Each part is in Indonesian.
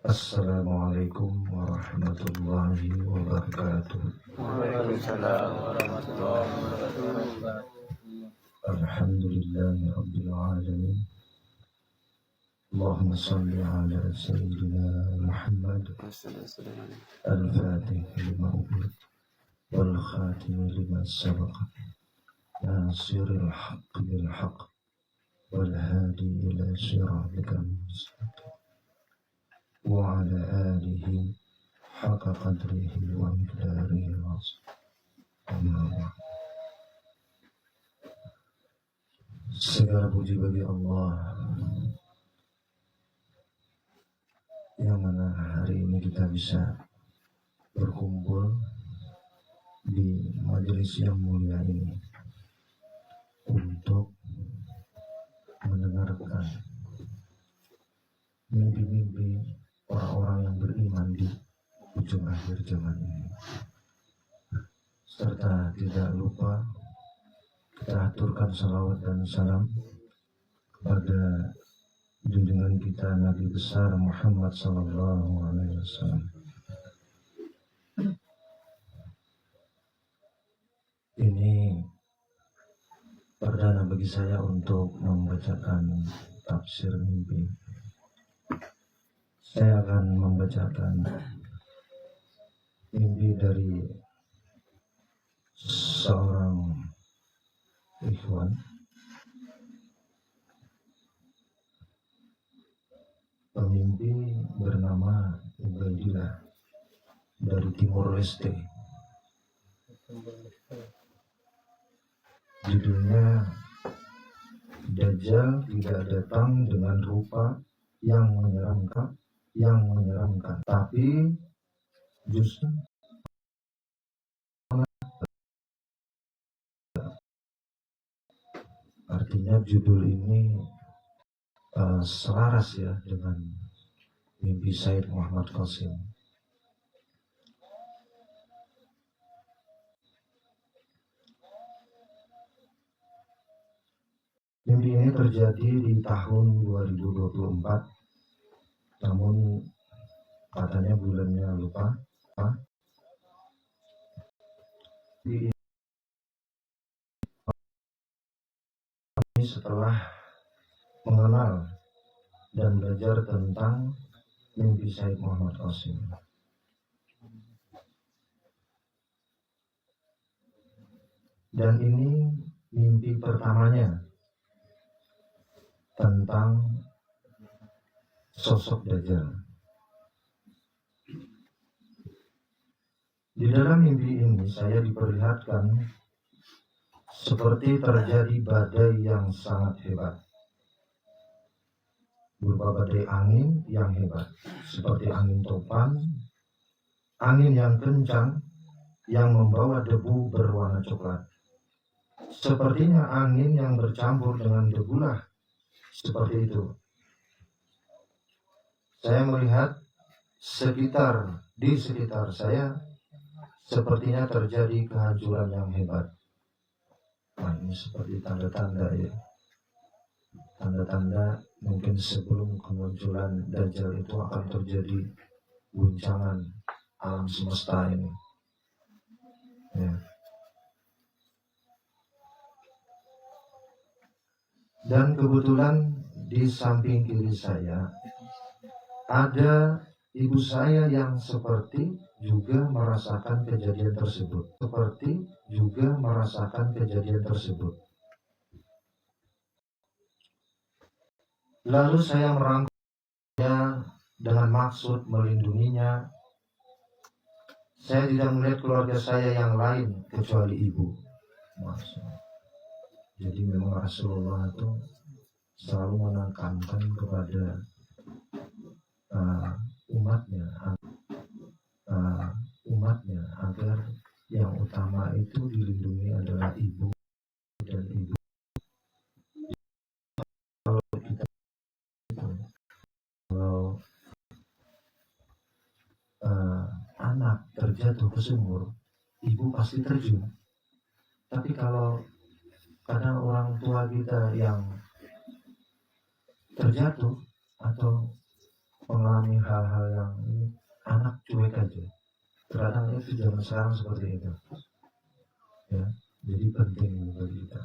Assalamualaikum warahmatullahi wabarakatuh. Waalaikumsalam warahmatullahi wabarakatuh. Alhamdulillahi rabbil alamin. Allahumma salli ala sayyidina Muhammad al-fatih lima ughliq wal khatim lima sabaq nasiril haqq bil haqq wal hadi ila siratikal mustaqim wa ala alihi haqqa qadrihi wa miqdarihi al-azim. Segala puji bagi Allah yang mana hari ini kita bisa berkumpul di majelis yang mulia ini untuk mendengarkan mimpi-mimpi orang-orang yang beriman di ujung akhir zaman ini, serta tidak lupa kita aturkan salawat dan salam kepada junjungan kita Nabi besar Muhammad sallallahu alaihi wasallam. Ini perdana bagi saya untuk membacakan tafsir mimpi. Saya akan membacakan mimpi dari seorang ikhwan pemimpi bernama Ubaidillah dari Timor Leste. Judulnya Dajjal tidak datang dengan rupa yang menyeramkan, tapi justru artinya judul ini selaras ya dengan mimpi Said Muhammad Qasim. Mimpi ini terjadi di tahun 2024, namun katanya bulannya lupa. Ini setelah mengenal dan belajar tentang mimpi Said Muhammad Qasim. Dan ini mimpi pertamanya tentang sosok Dajjal. Di dalam mimpi ini saya diperlihatkan seperti terjadi badai yang sangat hebat, berupa badai angin yang hebat, seperti angin topan, angin yang kencang yang membawa debu berwarna coklat. Sepertinya angin yang bercampur dengan debulah seperti itu. Saya melihat di sekitar saya sepertinya terjadi kehancuran yang hebat. Nah, ini seperti tanda-tanda ya. Tanda-tanda mungkin sebelum kemunculan Dajjal itu akan terjadi guncangan alam semesta ini. Ya. Dan kebetulan di samping kiri saya ada ibu saya yang seperti juga merasakan kejadian tersebut. Lalu saya merangkulnya dengan maksud melindunginya. Saya tidak melihat keluarga saya yang lain kecuali ibu. Jadi memang Rasulullah itu selalu menekankan kepada umatnya agar yang utama itu dilindungi adalah ibu dan ibu. Kalau anak terjatuh ke sumur, ibu pasti terjun. Tapi kalau kadang orang tua kita yang terjatuh atau mengalami hal-hal yang ini, anak cuek aja. Terkadang itu zaman sekarang seperti itu. Ya, jadi penting bagi kita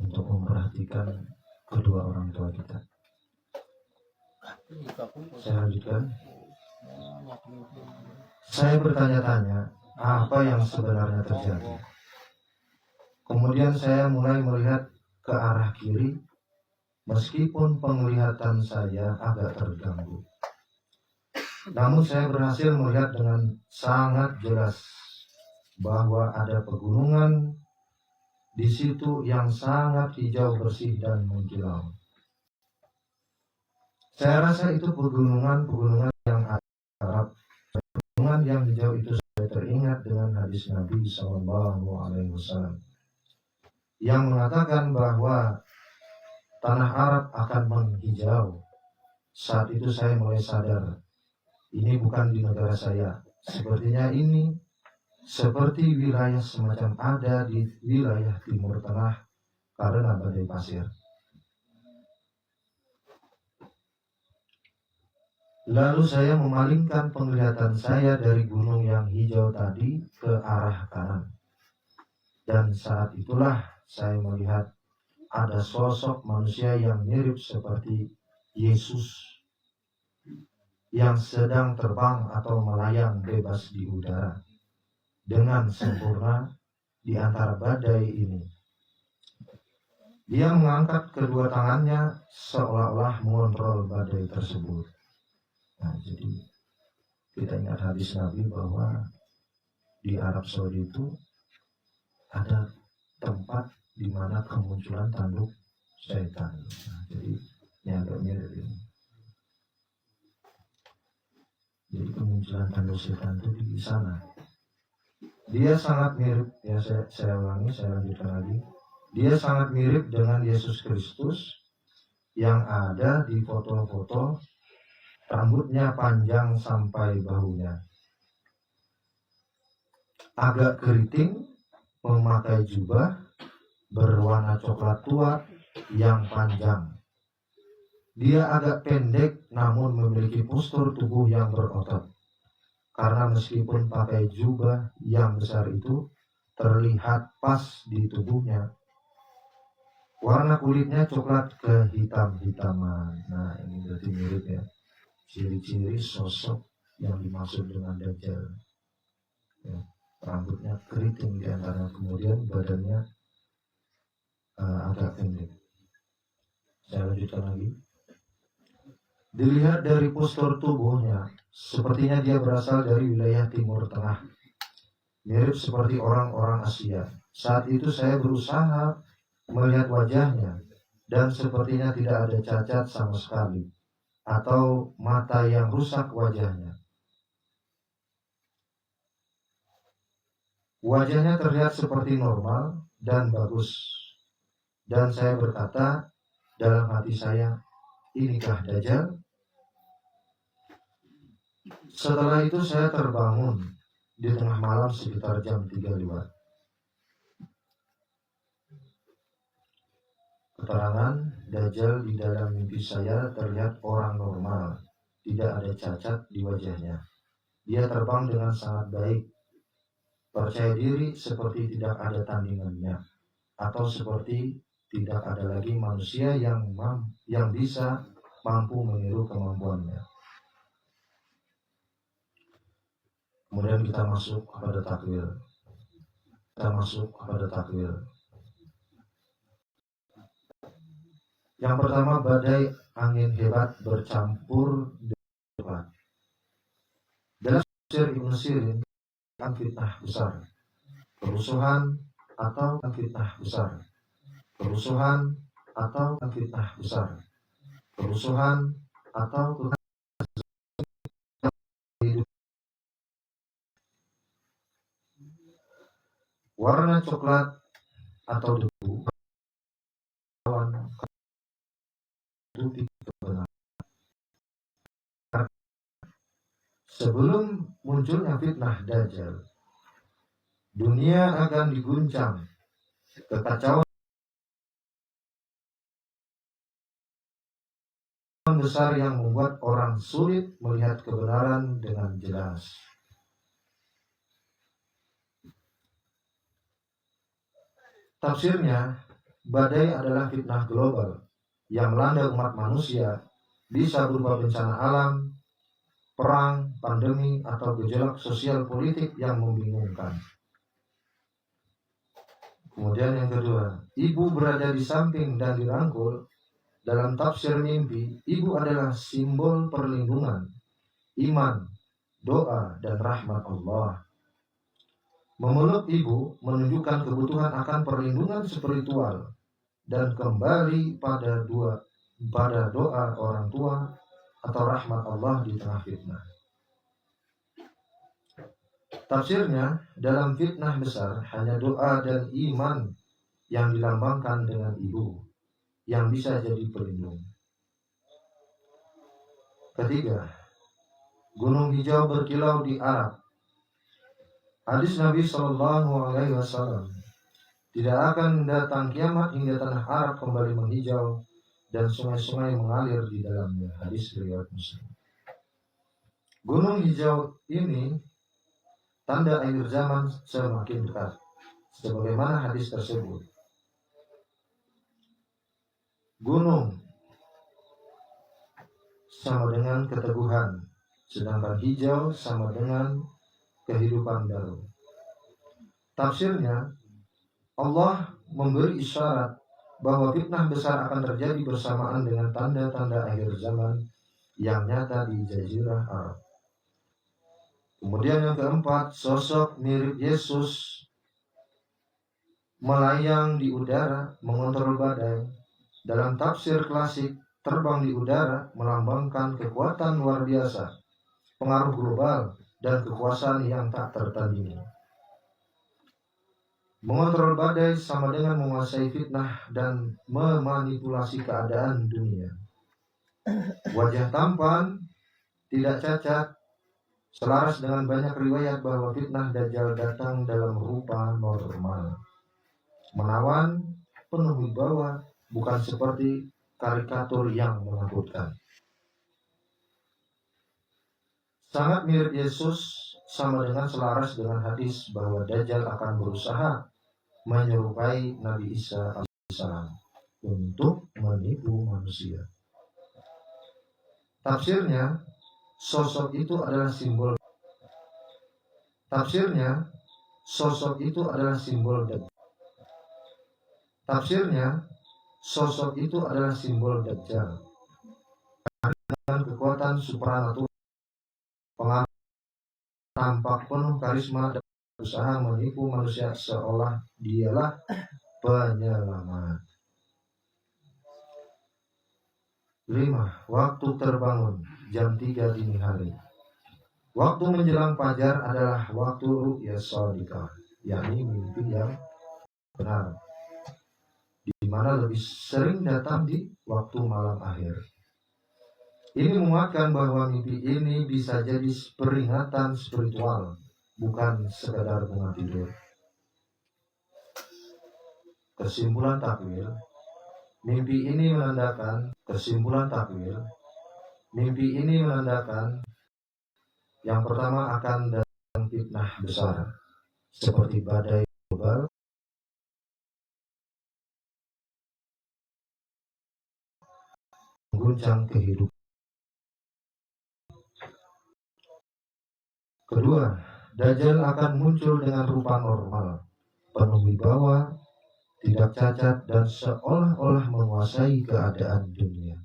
untuk memperhatikan kedua orang tua kita. Saya lanjutkan. Saya bertanya-tanya apa yang sebenarnya terjadi. Kemudian saya mulai melihat ke arah kiri, meskipun penglihatan saya agak terganggu. Namun saya berhasil melihat dengan sangat jelas bahwa ada pegunungan di situ yang sangat hijau bersih dan mengkilau. Saya rasa itu pegunungan yang Arab. Pegunungan yang hijau itu saya teringat dengan hadis Nabi SAW yang mengatakan bahwa tanah Arab akan menghijau. Saat itu saya mulai sadar, ini bukan di negara saya. Sepertinya ini seperti wilayah semacam ada di wilayah Timur Tengah karena badai pasir. Lalu saya memalingkan penglihatan saya dari gunung yang hijau tadi ke arah kanan. Dan saat itulah saya melihat ada sosok manusia yang mirip seperti Yesus yang sedang terbang atau melayang bebas di udara dengan sempurna di antara badai ini. Dia mengangkat kedua tangannya seolah-olah mengontrol badai tersebut. Nah, jadi kita ingat hadis Nabi bahwa di Arab Saudi itu ada tempat di mana kemunculan tanduk setan. Nah, jadi ini agak mirip ini. Jadi kemunculan tanduk setan itu di sana. Dia sangat mirip, ya saya ulangi, saya lanjutkan lagi. Dia sangat mirip dengan Yesus Kristus yang ada di foto-foto. Rambutnya panjang sampai bahunya, agak keriting, memakai jubah berwarna coklat tua yang panjang. Dia agak pendek namun memiliki postur tubuh yang berotot. Karena meskipun pakai jubah yang besar itu terlihat pas di tubuhnya. Warna kulitnya coklat kehitam-hitaman. Nah, ini berarti mirip ya. Ciri-ciri sosok yang dimaksud dengan Dajjal. Ya, rambutnya keriting di antara, kemudian badannya agak pendek. Saya lanjutkan lagi. Dilihat dari postur tubuhnya, sepertinya dia berasal dari wilayah Timur Tengah. Mirip seperti orang-orang Asia. Saat itu saya berusaha melihat wajahnya, dan sepertinya tidak ada cacat sama sekali, atau mata yang rusak wajahnya. Wajahnya terlihat seperti normal dan bagus. Dan saya berkata dalam hati saya, inikah Dajjal? Setelah itu saya terbangun di tengah malam sekitar jam 3 lewat. Keterangan Dajjal di dalam mimpi saya terlihat orang normal, tidak ada cacat di wajahnya. Dia terbang dengan sangat baik, percaya diri seperti tidak ada tandingannya, atau seperti tidak ada lagi manusia yang bisa mampu meniru kemampuannya. Kemudian kita masuk kepada takwil. Yang pertama, badai angin hebat bercampur dengan dalam tafsir Ibnu Sirin, fitnah besar, kerusuhan atau fitnah besar, kerusuhan atau fitnah besar, kerusuhan atau warna coklat atau debu sebelum munculnya fitnah Dajjal, dunia akan diguncang kekacauan kegelapan besar yang membuat orang sulit melihat kebenaran dengan jelas. Tafsirnya, badai adalah fitnah global yang melanda umat manusia, bisa berupa bencana alam, perang, pandemi, atau gejolak sosial politik yang membingungkan. Kemudian yang kedua, ibu berada di samping dan dirangkul. Dalam tafsir mimpi, ibu adalah simbol perlindungan, iman, doa, dan rahmat Allah. Memeluk ibu menunjukkan kebutuhan akan perlindungan spiritual dan kembali pada doa orang tua atau rahmat Allah di tengah fitnah. Tafsirnya, dalam fitnah besar hanya doa dan iman yang dilambangkan dengan ibu yang bisa jadi pelindung. Ketiga, gunung hijau berkilau di Arab. Hadis Nabi Shallallahu Alaihi Wasallam, tidak akan datang kiamat hingga tanah Arab kembali menghijau dan sungai-sungai mengalir di dalamnya. Hadis riwayat Muslim. Gunung hijau ini tanda akhir zaman semakin dekat, sebagaimana hadis tersebut. Gunung sama dengan keteguhan, sedangkan hijau sama dengan kehidupan baru. Tafsirnya, Allah memberi isyarat bahwa fitnah besar akan terjadi bersamaan dengan tanda-tanda akhir zaman yang nyata di Jazirah Arab. Kemudian yang keempat, sosok mirip Yesus melayang di udara, mengontrol badai. Dalam tafsir klasik, terbang di udara melambangkan kekuatan luar biasa, pengaruh global, dan kekuasaan yang tak tertandingi. Mengontrol badai sama dengan menguasai fitnah dan memanipulasi keadaan dunia. Wajah tampan, tidak cacat, selaras dengan banyak riwayat bahwa fitnah Dajjal datang dalam rupa normal, menawan, penuh wibawa, bukan seperti karikatur yang menakutkan. Sangat mirip Yesus, sama dengan selaras dengan hadis bahwa Dajjal akan berusaha menyerupai Nabi Isa alaihissalam untuk menipu manusia. Tafsirnya, sosok itu adalah simbol. Tafsirnya, sosok itu adalah simbol Dajjal. Tafsirnya, sosok itu adalah simbol Dajjal. Dengan kekuatan supranatural, pengaruh, tampak penuh karisma dan berusaha menipu manusia seolah dialah penyelamat. 5. Waktu terbangun jam 3 dini hari. Waktu menjelang fajar adalah waktu ru'ya shadiqah, yakni mimpi yang benar, di mana lebih sering datang di waktu malam akhir. Ini menguatkan bahwa mimpi ini bisa jadi peringatan spiritual, bukan sekadar bunga tidur. Kesimpulan takwil, mimpi ini menandakan yang pertama akan datang fitnah besar seperti badai global, mengguncang kehidupan. Kedua, Dajjal akan muncul dengan rupa normal, penuh wibawa, tidak cacat, dan seolah-olah menguasai keadaan dunia.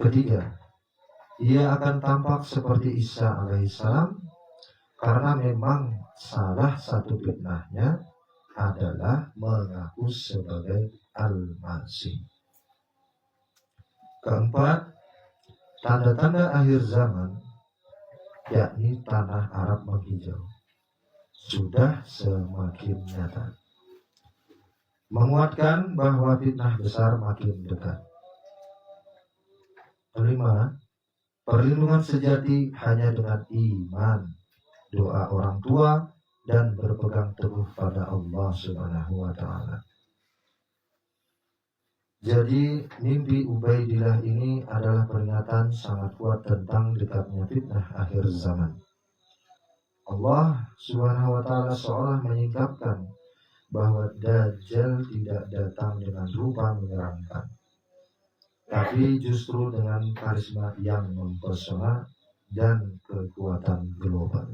Ketiga, ia akan tampak seperti Isa alaihissalam karena memang salah satu fitnahnya adalah mengaku sebagai Al-Masih. Keempat, tanda-tanda akhir zaman, yakni tanah Arab menghijau, sudah semakin nyata, menguatkan bahwa fitnah besar makin dekat. 5. Perlindungan sejati hanya dengan iman, doa orang tua, dan berpegang teguh pada Allah Subhanahu wa Ta'ala. Jadi mimpi Ubaidillah ini adalah peringatan sangat kuat tentang dekatnya fitnah akhir zaman. Allah Subhanahu wa taala seolah menyingkapkan bahwa Dajjal tidak datang dengan rupa menyeramkan, tapi justru dengan karisma yang mempesona dan kekuatan global.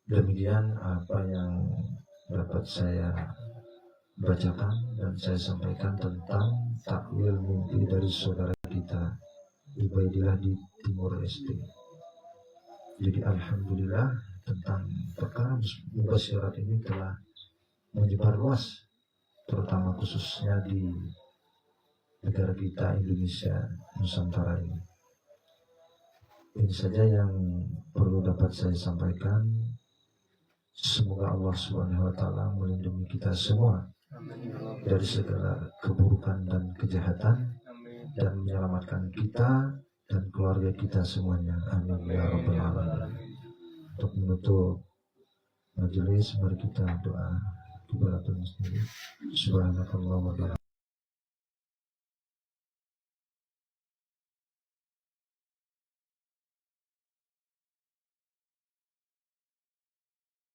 Demikian apa yang dapat saya bacakan dan saya sampaikan tentang takwil mimpi dari saudara kita Ubaidillah di Timur Leste. Jadi alhamdulillah tentang perkara mubasyirat ini telah menyebar luas, terutama khususnya di negara kita Indonesia Nusantara ini. Ini saja yang perlu dapat saya sampaikan. Semoga Allah Subhanahu wa taala melindungi kita semua dari segala keburukan dan kejahatan dan menyelamatkan kita dan keluarga kita semuanya. Amin ya rabbal alamin. Untuk menutup majelis, mari kita doa kepada Tuhan sendiri. Subhanakallah wa bihamdika.